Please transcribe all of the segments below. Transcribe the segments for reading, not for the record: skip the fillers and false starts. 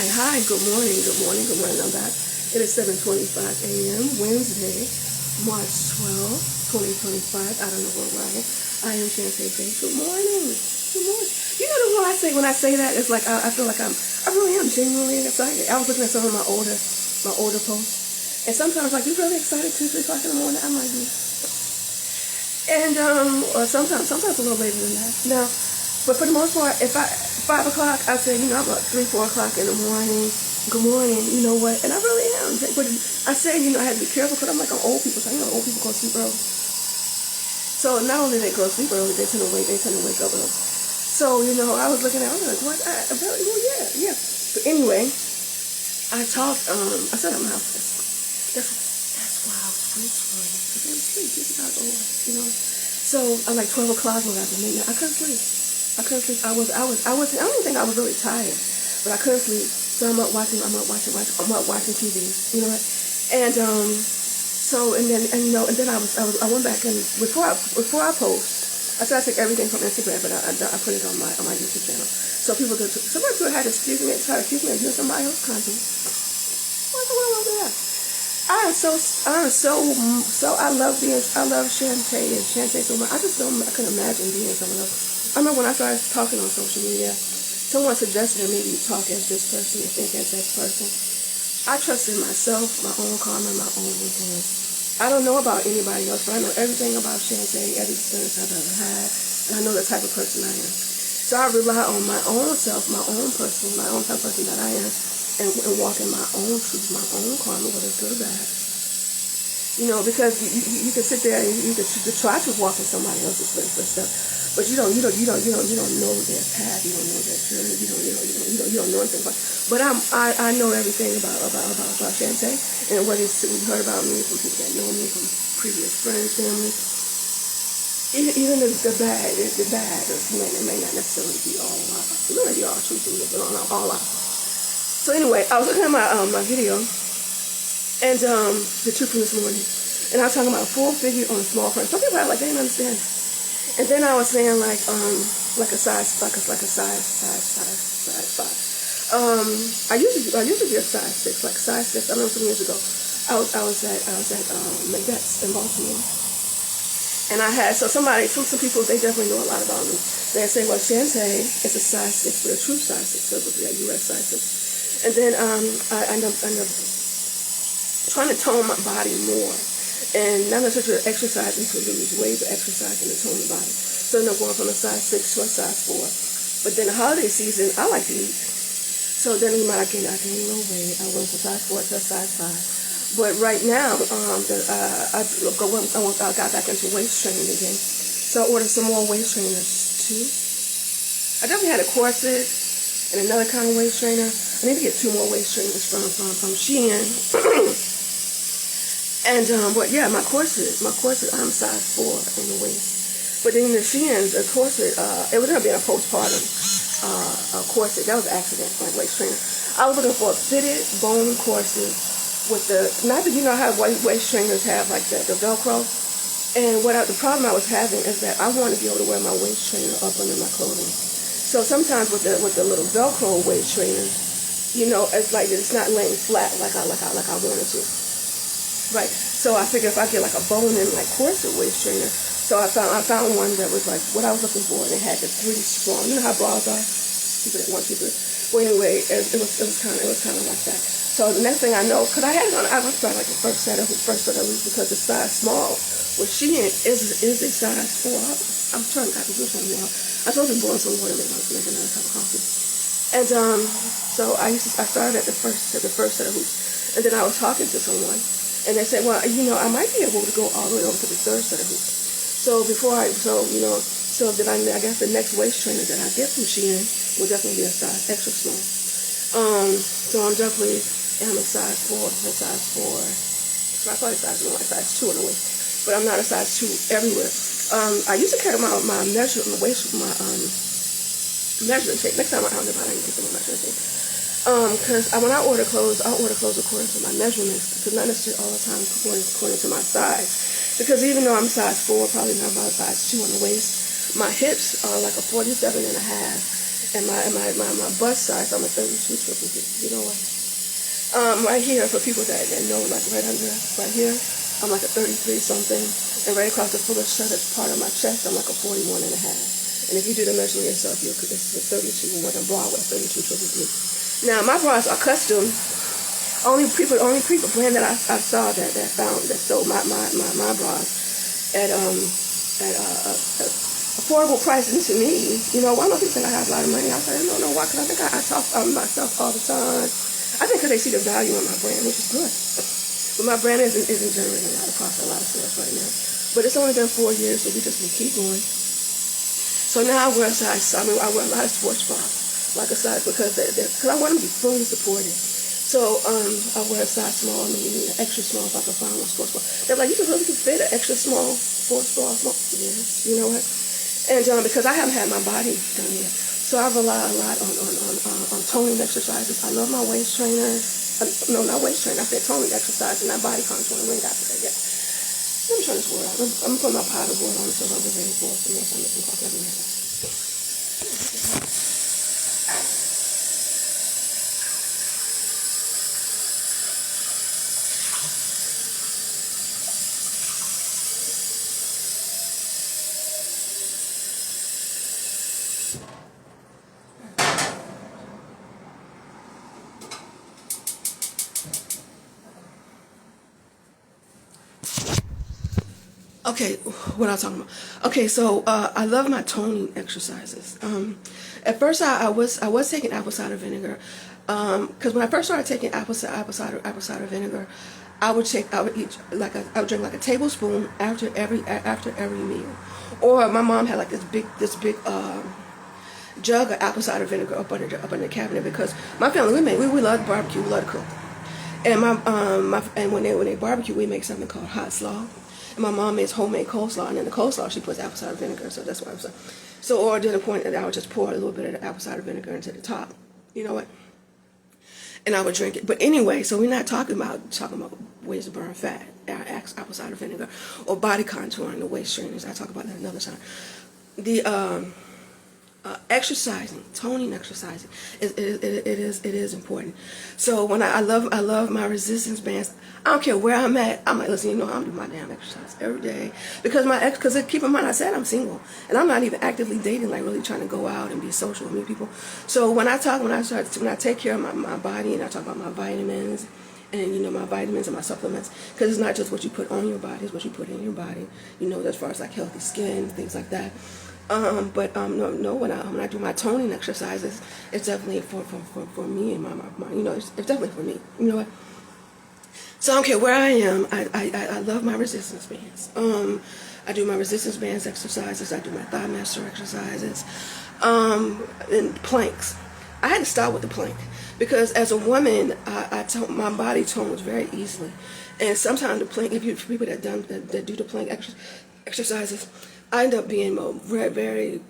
Hi, good morning, good morning, good morning. I'm back. It is 7:25 a.m. Wednesday, March 12th, 2025. I don't know where I am. I am Shantae J. Good morning. Good morning. You know what I say when I say that? It's like I feel like I really am genuinely excited. I was looking at some of my older posts, and sometimes like, you really excited 2, 3 o'clock in the morning? I might be. And or sometimes a little later than that. Now, but for the most part, if 5 o'clock, I say, I'm up 3, 4 o'clock in the morning. Good morning, you know what? And I really am. But I say, I had to be careful because I'm like an old people. So old people go to sleep early. So not only they go to sleep early, they tend to wake up early. So I was looking at, I was like, what? Well, yeah. But anyway, I talked. I said at my house. That's why I was whispering because I was asleep. Just about over, So I'm like 12 o'clock when I was midnight. I couldn't sleep. I don't even think I was really tired, but I couldn't sleep. So I'm up watching TV, and then I went back and before I post, I said I take everything from Instagram, but I put it on my YouTube channel. So somebody had to try to accuse me of doing somebody else's content. What's the wrong with that? I love Shantae so much. I couldn't imagine being someone else. I remember when I started talking on social media, someone suggested that maybe you talk as this person and think as that person. I trust in myself, my own karma, my own influence. I don't know about anybody else, but I know everything about Shantae, every experience I've ever had, and I know the type of person I am. So I rely on my own self, my own type of person that I am, and walk in my own truth, my own karma, whether it's good or bad. Because you can sit there and you can try to walk in somebody else's footsteps, but you don't know their path, you don't know their journey, you don't know anything about. But I know everything about Shantae, and what you heard about me from people that know me, from previous friends, family. Even the bad, it may not necessarily be all lies. It may be all truth, but all lies. So anyway, I was looking at my video, and the truth from this morning, and I was talking about a full figure on a small frame. Some people are like, they didn't understand. And then I was saying like a size 5. I usually be a size 6, like size 6. I remember some years ago, I was at McBeth's in Baltimore, and I had some people, they definitely know a lot about me. They say, well, Shantae is a size 6, but a true size 6, so it would be a U.S. size 6. And then I end up trying to tone my body more. And not necessarily exercising to lose weight, but exercising to tone the body. So I'm going from a size 6 to a size 4. But then the holiday season, I like to eat. So then I gained a little weight. I went from size 4 to a size 5. But right now, I got back into waist training again. So I ordered some more waist trainers too. I definitely had a corset and another kind of waist trainer. I need to get 2 more waist trainers from Shein. And but yeah, my corset, I'm size 4 in the waist. But then the Shein, the corset, it was gonna be a postpartum corset. That was an accident, like waist trainer. I was looking for a fitted bone corset with not that how waist trainers have like the Velcro. And the problem I was having is that I wanted to be able to wear my waist trainer up under my clothing. So sometimes with the little Velcro waist trainer, it's like it's not laying flat like I wanted to. Right. So I figured if I get like a bone-in like corset waist trainer, so I found one that was like what I was looking for, and it had the 3 strong. You know how bras are? People that want people. Well, anyway, it was kind of like that. So the next thing I know, because I had it on, I was trying like the first set of hoops because the size small, which Shein is a size 4. I'm trying to do something now. I supposed to boil some water, maybe I was making another cup of coffee. And so I started at the first set of hoops, and then I was talking to someone. And they said, well, I might be able to go all the way over to the 3rd set of hoops. So then I guess the next waist trainer that I get from Shein will definitely be a size extra small. So I'm definitely a size 4, So I probably size 1, like size 2 in the waist. But I'm not a size 2 everywhere. I used to carry my measurement tape. Next time I need to get some measurement tape. Because when I order clothes, I'll order clothes according to my measurements, because not necessarily all the time according to my size. Because even though I'm size 4, probably not about size 2 on the waist, my hips are like a 47 and a half, And my bust size, I'm a 32 triple D. You know what? Right here, for people that know, like right under, right here, I'm like a 33 something. And right across the fuller part of my chest, I'm like a 41 and a half. And if you do the measurement yourself, it's a 32, what a bra with 32 triple D. Now, my bras are custom. Only people brand that I saw that sold my bras at affordable pricing to me. You know, why don't people think I have a lot of money? I said, I don't know why, because I think I talk about myself all the time. I think because they see the value in my brand, which is good. But my brand isn't generating a lot of profit, a lot of sales right now. But it's only been 4 years, so we just can keep going. So now I wear a size. I wear a lot of sports bras, like a size, because I want them to be fully supported. So I wear a size small, maybe an extra small if I can find one sports bra. They're like, you can really fit an extra small sports bra. Yes, you know what? And because I haven't had my body done yet, so I rely a lot on toning exercises. I love my waist trainers. No, not waist trainer. I said toning exercise and not body contouring. We ain't got to that yet. Let me turn this board out. I'm putting my powder board on so I'm ready for some next time. Let me talk. Okay, what I'm talking about. Okay, so I love my toning exercises. At first, I was taking apple cider vinegar, because when I first started taking apple cider vinegar, I would drink like a tablespoon after every meal, or my mom had like this big jug of apple cider vinegar up under the cabinet, because my family we love barbecue, we love to cook, and and when they barbecue, we make something called hot slaw. And my mom makes homemade coleslaw, and in the coleslaw she puts apple cider vinegar, so that's why I'm saying. So, or to the point that I would just pour a little bit of the apple cider vinegar into the top, you know what? And I would drink it. But anyway, so we're not talking about ways to burn fat, apple cider vinegar, or body contouring, the waist trainers. I talk about that another time. The exercising, toning exercising, it is important. So when I love my resistance bands. I don't care where I'm at. I'm like, listen, you know, I'm doing my damn exercise every day, because keep in mind, I said I'm single, and I'm not even actively dating, like really trying to go out and be social and meet people. So when I take care of my body, and I talk about my vitamins, and you know, my vitamins and my supplements, because it's not just what you put on your body, it's what you put in your body, you know, as far as like healthy skin, things like that. No, when I do my toning exercises, it's definitely for me and my you know, it's definitely for me, you know what? So I don't care where I am. I love my resistance bands. I do my resistance bands exercises. I do my thigh master exercises, and planks. I had to start with the plank, because as a woman, my body tones very easily, and sometimes the plank. For people that do the plank exercises, I end up being very,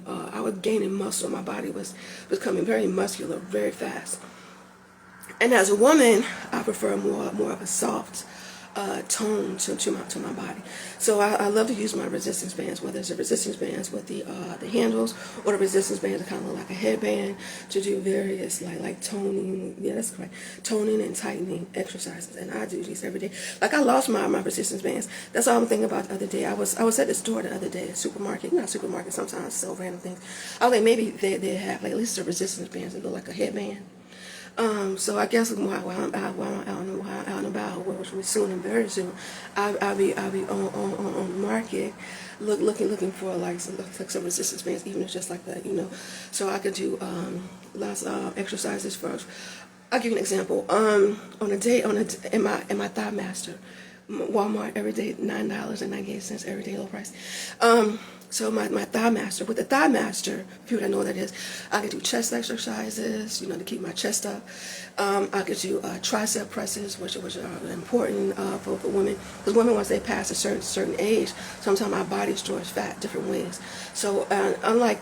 I was gaining muscle. My body was becoming very muscular very fast. And as a woman, I prefer more of a soft tone to my body. So I love to use my resistance bands, whether it's the resistance bands with the handles, or the resistance bands that kind of look like a headband, to do various like toning. Yeah, that's correct. Toning and tightening exercises, and I do these every day. Like I lost my resistance bands. That's all I'm thinking about the other day. I was at the store the other day, a supermarket. Not supermarket. Sometimes sell random things. I was like, maybe they have like at least the resistance bands that look like a headband. So I guess while I'm out and about, which will be soon and very soon, I'll be on the market, looking for like some resistance bands, even if it's just like that, you know. So I could do lots of exercises first. I'll give you an example. In my Thigh Master, Walmart every day, $9.98 every day low price. So my Thigh Master, with the Thigh Master, people that know what that is, I can do chest exercises, you know, to keep my chest up. I could do tricep presses, which are important for women, because women, once they pass a certain age, sometimes our body stores fat different ways. So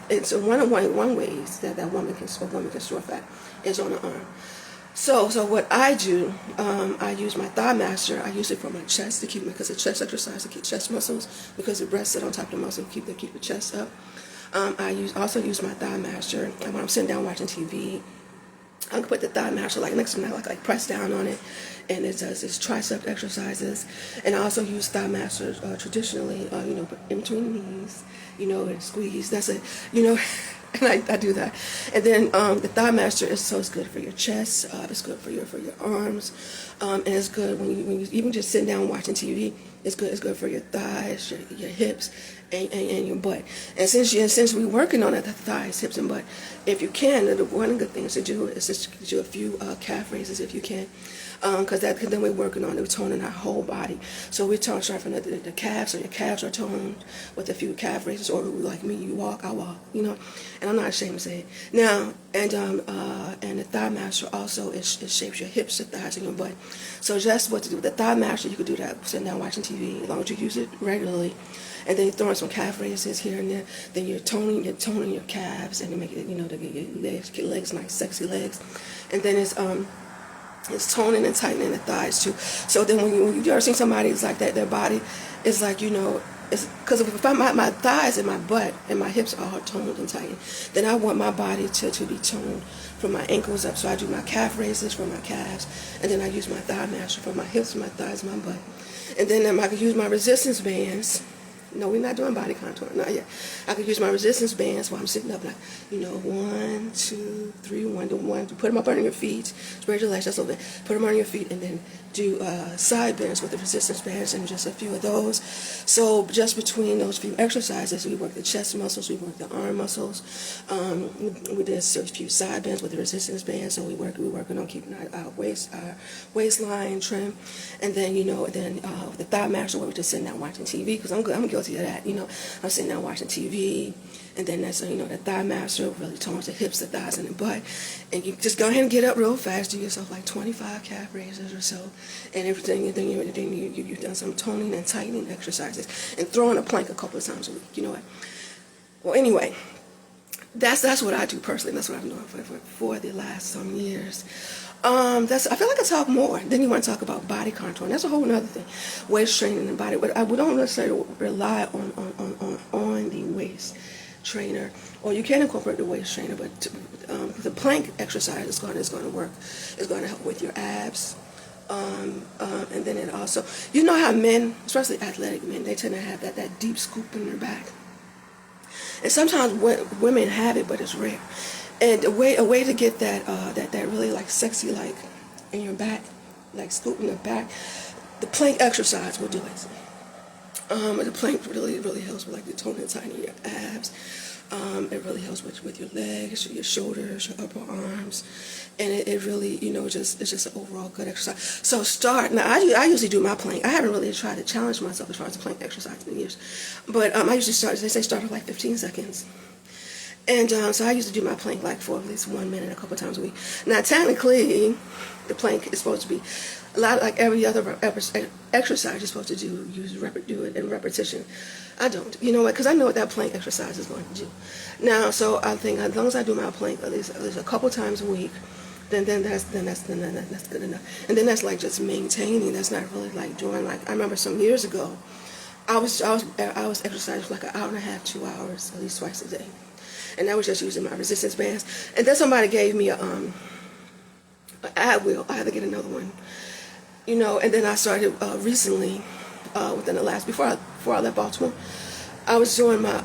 it's one ways that a woman can store fat is on the arm. So what I do, I use my Thigh Master. I use it for my chest because it's chest exercise to keep chest muscles, because it rests it on top of the muscle to keep the chest up. I also use my Thigh Master when I'm sitting down watching TV. I can put the Thigh Master like next to me, like press down on it, and it does its tricep exercises. And I also use Thigh Master traditionally, in between the knees, and squeeze. That's it, and I do that. And then the Thigh Master it's good for your chest. It's good for your arms, and it's good when you even just sitting down watching TV. It's good for your thighs, your hips, and your butt. And since we're working on it, the thighs, hips, and butt, if you can, one of the good things to do is just do a few calf raises if you can, because then we're working on it, we're toning our whole body. So we're starting from the calves, so your calves are toned with a few calf raises, or like me, you walk, I walk, and I'm not ashamed to say it. Now, and the Thigh Master also it shapes your hips, your thighs, and your butt. So just what to do with the Thigh Master, you could do that sitting down watching TV, as long as you use it regularly. And then you're throwing some calf raises here and there. Then you're toning your calves, and you make it, to get your legs nice, sexy legs. And then it's toning and tightening the thighs too. So then when you ever see somebody, it's like that, their body is like, it's because if my thighs and my butt and my hips are all toned and tightened, then I want my body to be toned from my ankles up. So I do my calf raises for my calves, and then I use my Thigh Master for my hips, my thighs, my butt. And then I can use my resistance bands. No, we're not doing body contour, not yet. I could use my resistance bands while I'm sitting up, like, 1, 2, 3, 1 to 1. Put them up under your feet, spread your legs just a little bit. Put them under your feet, and then do side bends with the resistance bands, and just a few of those. So just between those few exercises, we work the chest muscles, we work the arm muscles. We did a few side bends with the resistance bands, so we're working on keeping our waistline trim. And then, with the Thigh Master, where we're just sitting down watching TV, because I'm guilty of that, I'm sitting down watching TV, and then that's, the Thigh Master really tones the hips, the thighs, and the butt, and you just go ahead and get up real fast, do yourself like 25 calf raises or so, and everything, and then you've done some toning and tightening exercises, and throwing a plank a couple of times a week, Well, anyway, that's what I do personally. That's what I've been doing for the last some years. I feel like I talk more. Then you want to talk about body contour, and that's a whole other thing. Waist training and body. But we don't necessarily rely on the waist trainer, or you can incorporate the waist trainer. But the plank exercise is going to work. It's going to help with your abs. And then it also, how men, especially athletic men, they tend to have that deep scoop in their back. And sometimes women have it, but it's rare. And a way to get that really like sexy, like in your back, like scooping the back, the plank exercise will do it. The plank really helps with like the toning and tightening your abs. It really helps with your legs, your shoulders, your upper arms, and it really, it's just an overall good exercise. So now I usually do my plank. I haven't really tried to challenge myself as far as the plank exercise in years, but I usually start with like 15 seconds. And so I used to do my plank like for at least 1 minute a couple times a week. Now technically, the plank is supposed to be a lot like every other exercise you're supposed to do. Do it in repetition. I don't. You know what? Because I know what that plank exercise is going to do. Now, so I think as long as I do my plank at least a couple times a week, then that's good enough. And then that's like just maintaining. That's not really like doing like I remember some years ago, I was exercising for like an hour and a half, 2 hours, at least twice a day. And I was just using my resistance bands. And then somebody gave me an ad wheel. I had to get another one. And then I started recently, within the last, before I left Baltimore, I was doing my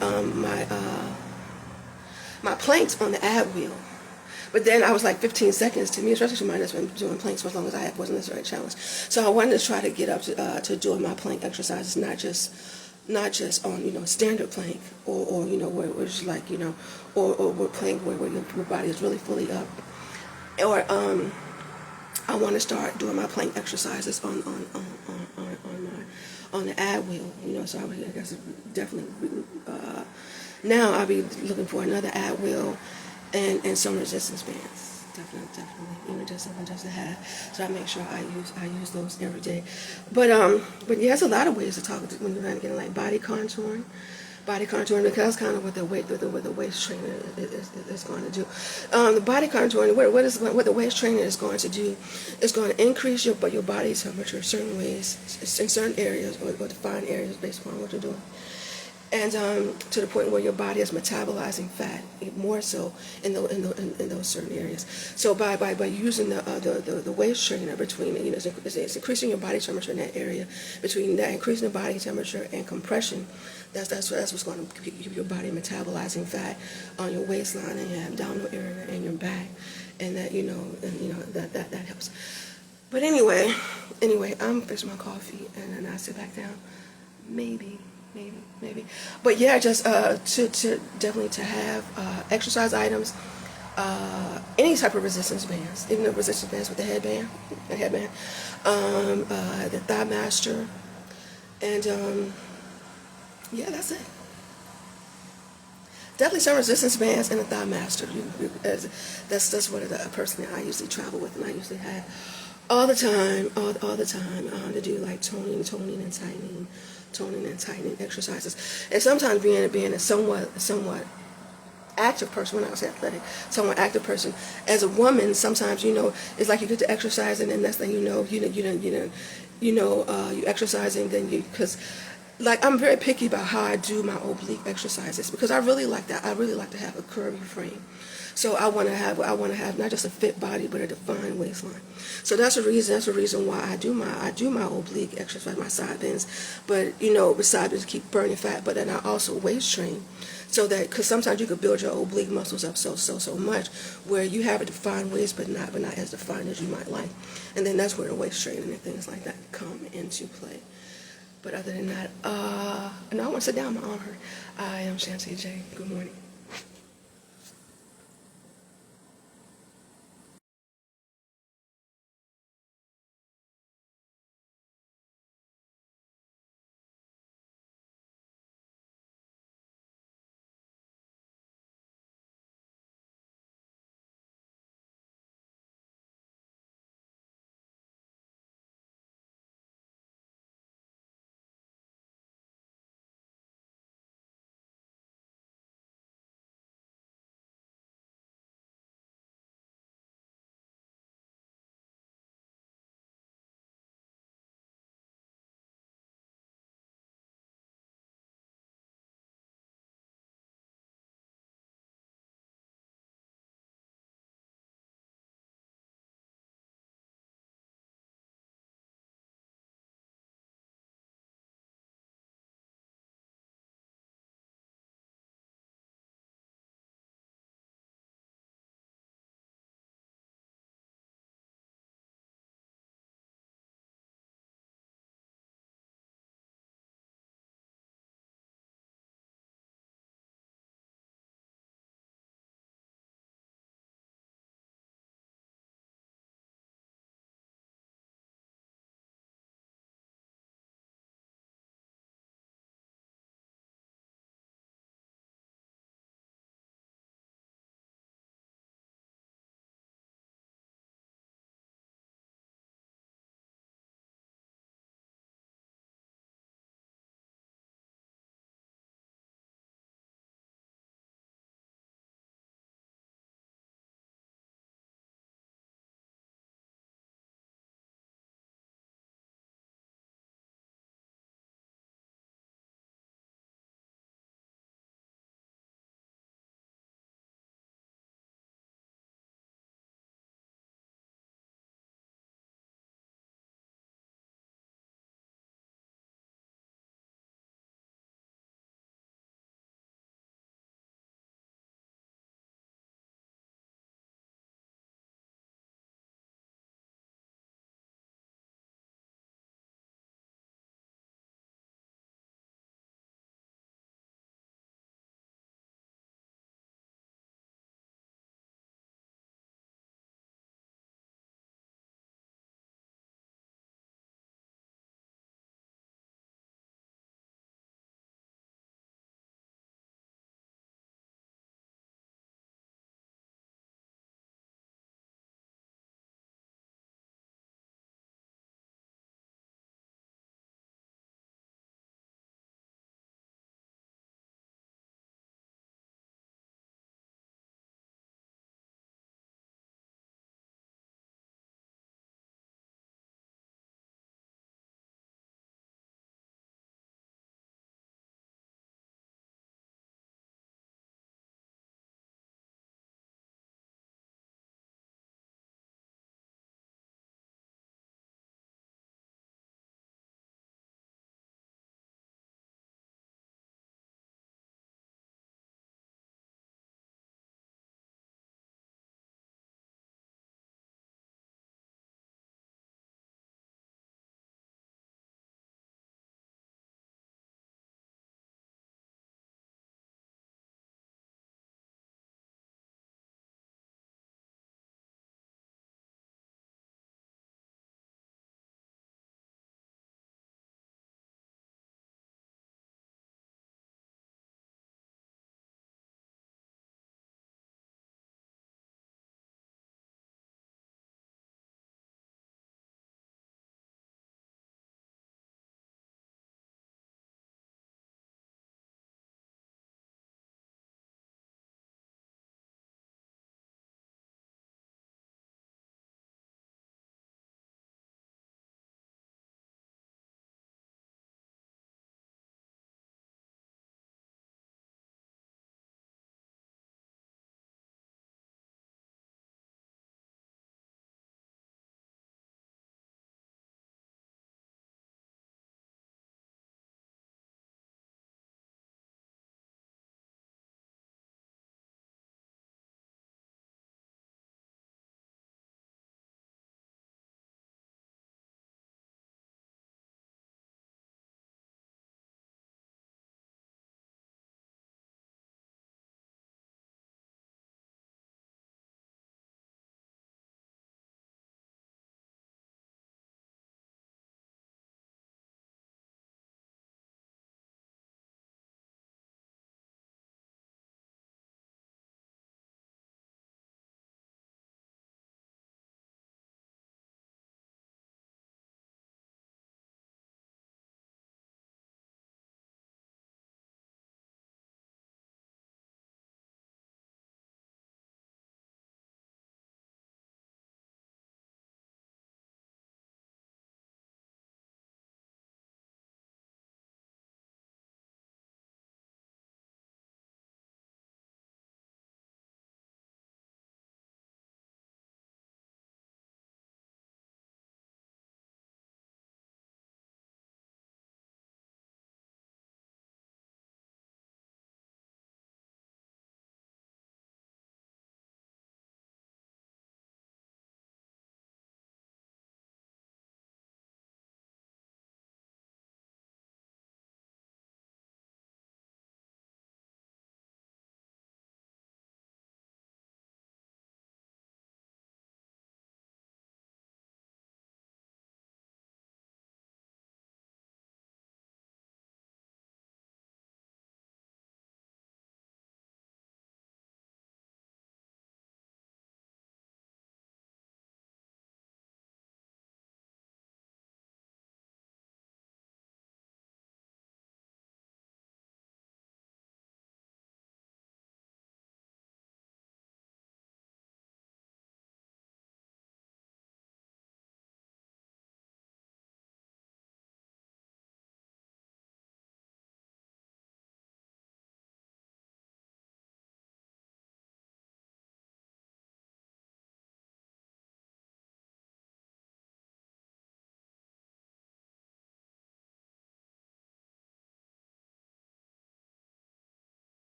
planks on the ad wheel. But then I was like 15 seconds to me, especially somebody that's been doing planks for as long as I have, wasn't necessarily a challenge. So I wanted to try to get up to doing my plank exercises, not just on standard plank or where it's like or we're plank where your body is really fully up, or I want to start doing my plank exercises on the ab wheel, so I guess definitely now I'll be looking for another ab wheel and some resistance bands. Definitely, just something just to have. So I make sure I use those every day. But yeah, there's a lot of ways to talk when you're trying to get like body contouring, because that's kind of what the waist trainer is going to do. The body contouring, what the waist trainer is going to do, is going to increase your body temperature in certain ways, in certain areas, or define areas based upon what you're doing. and to the point where your body is metabolizing fat more so in those certain areas. So by using the waist trainer between, it's increasing your body temperature in that area, between that increasing the body temperature and compression. That's what's going to keep your body metabolizing fat on your waistline and your abdominal area and your back, and that that helps. But anyway, I'm fixing my coffee and then I sit back down. Maybe. But yeah, just to definitely to have exercise items, any type of resistance bands, even the resistance bands with the headband, the Thigh Master, and yeah, that's it. Definitely some resistance bands and a Thigh Master. That's what a person that I usually travel with, and I usually have all the time, to do like toning and tightening exercises. And sometimes being a somewhat active person, when I say athletic, somewhat active person, as a woman, sometimes it's like you get to exercise, and then next thing you exercising, then because. Like, I'm very picky about how I do my oblique exercises, because I really like that. I really like to have a curvy frame. So I want to have not just a fit body, but a defined waistline. So that's the reason why I do my oblique exercise, my side bends. But side bends keep burning fat, but then I also waist train, so that, because sometimes you could build your oblique muscles up so much where you have a defined waist, but not as defined as you might like. And then that's where the waist training and things like that come into play. But other than that, no, I want to sit down. My arm hurt. I am Shanti J. Good morning.